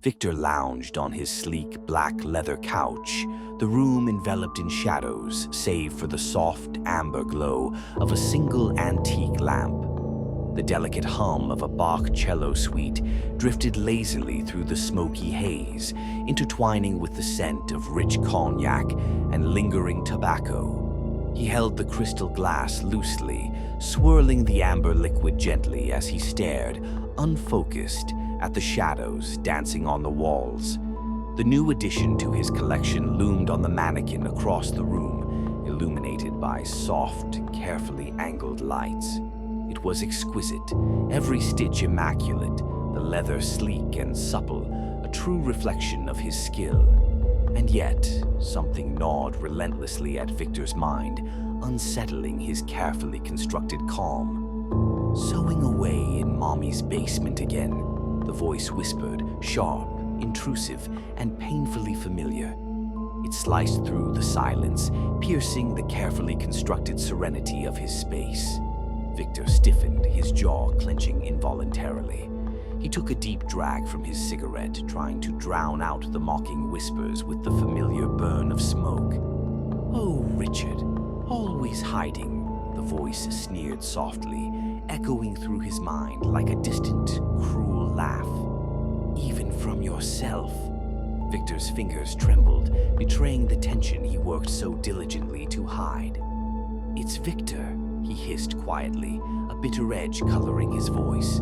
Victor lounged on his sleek black leather couch, the room enveloped in shadows save for the soft amber glow of a single antique lamp. The delicate hum of a Bach cello suite drifted lazily through the smoky haze, intertwining with the scent of rich cognac and lingering tobacco. He held the crystal glass loosely, swirling the amber liquid gently as he stared, unfocused, at the shadows dancing on the walls. The new addition to his collection loomed on the mannequin across the room, illuminated by soft, carefully angled lights. It was exquisite, every stitch immaculate, the leather sleek and supple, a true reflection of his skill. And yet, something gnawed relentlessly at Victor's mind, unsettling his carefully constructed calm. "Sewing away in Mommy's basement again," the voice whispered, sharp, intrusive, and painfully familiar. It sliced through the silence, piercing the carefully constructed serenity of his space. Victor stiffened, his jaw clenching involuntarily. He took a deep drag from his cigarette, trying to drown out the mocking whispers with the familiar burn of smoke. "Oh, Richard, always hiding," the voice sneered softly, echoing through his mind like a distant, cruel laugh. "Even from yourself." Victor's fingers trembled, betraying the tension he worked so diligently to hide. "It's Victor," he hissed quietly, a bitter edge coloring his voice.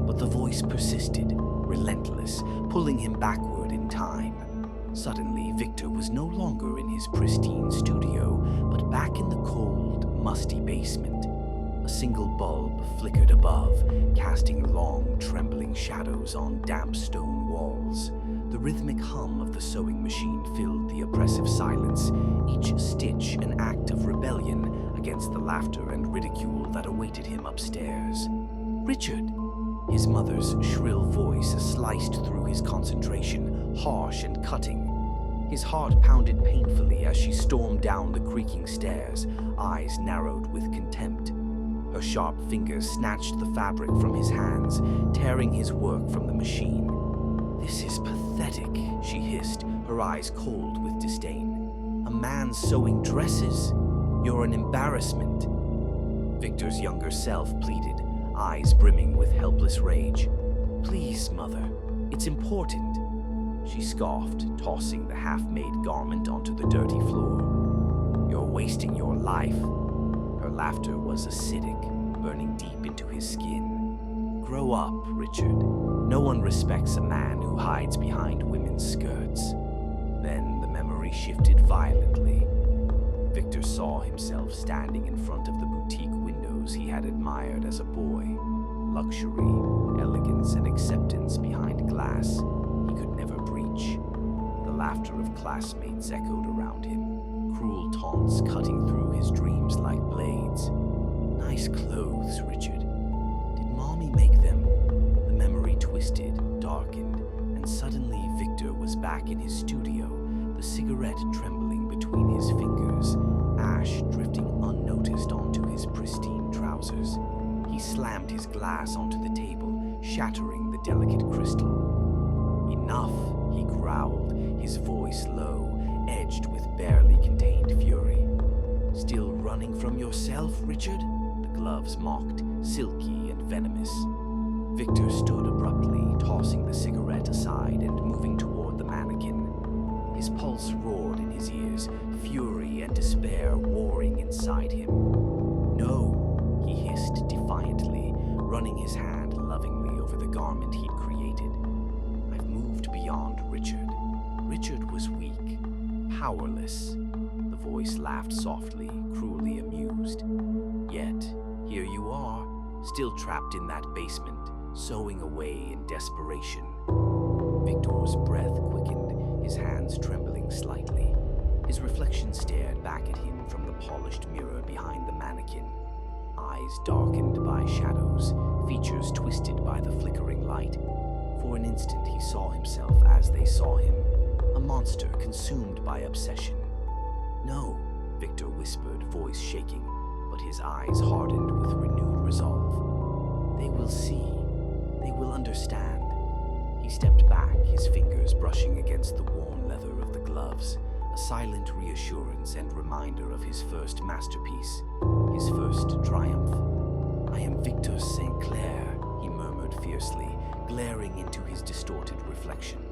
But the voice persisted, relentless, pulling him backward in time. Suddenly, Victor was no longer in his pristine studio, but back in the cold, musty basement. A single bulb flickered above, casting long, trembling shadows on damp stone walls. The rhythmic hum of the sewing machine filled the oppressive silence, each stitch an act of rebellion against the laughter and ridicule that awaited him upstairs. "Richard!" His mother's shrill voice sliced through his concentration, harsh and cutting. His heart pounded painfully as she stormed down the creaking stairs, eyes narrowed with contempt. Her sharp fingers snatched the fabric from his hands, tearing his work from the machine. "This is pathetic," she hissed, her eyes cold with disdain. "A man sewing dresses? You're an embarrassment." Victor's younger self pleaded, eyes brimming with helpless rage. "Please, Mother, it's important." She scoffed, tossing the half-made garment onto the dirty floor. "You're wasting your life." Her laughter was acidic, burning deep into his skin. "Grow up, Richard. No one respects a man who hides behind women's skirts." Then the memory shifted violently. Victor saw himself standing in front of the boutique windows he had admired as a boy. Luxury, elegance, and acceptance behind glass he could never breach. The laughter of classmates echoed around him, cruel taunts cutting through his dreams like blades. "Nice clothes, Richard. Did Mommy make them?" The memory twisted, darkened, and suddenly Victor was back in his studio, the cigarette trembling between his fingers, ash drifting unnoticed onto his pristine trousers. He slammed his glass onto the table, shattering the delicate crystal. "Enough," he growled, his voice low, edged with barely contained fury. "Still running from yourself, Richard?" The gloves mocked, silky and venomous. Victor stood abruptly, tossing the cigarette aside and moving toward the mannequin. His pulse roared in his ears, fury and despair warring inside him. "No," he hissed defiantly, running his hand lovingly over the garment he'd created. "I've moved beyond Richard. Richard was weak, powerless." The voice laughed softly, cruelly amused. "Yet, here you are, still trapped in that basement, sewing away in desperation." Victor's breath quickened, his hands trembling slightly. His reflection stared back at him from the polished mirror behind the mannequin. Eyes darkened by shadows, features twisted by the flickering light. For an instant he saw himself as they saw him, a monster consumed by obsession. "No," Victor whispered, voice shaking, but his eyes hardened with renewed resolve. "They will see. They will understand." He He stepped back, his fingers brushing against the worn leather of the gloves, a silent reassurance and reminder of his first masterpiece, his first triumph. "I am Victor St. Clair," he murmured fiercely, glaring into his distorted reflection.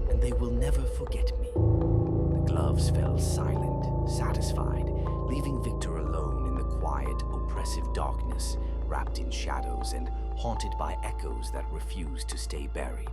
"And they will never forget me." The gloves fell silent, satisfied, leaving Victor alone in the quiet, oppressive darkness, wrapped in shadows and haunted by echoes that refused to stay buried.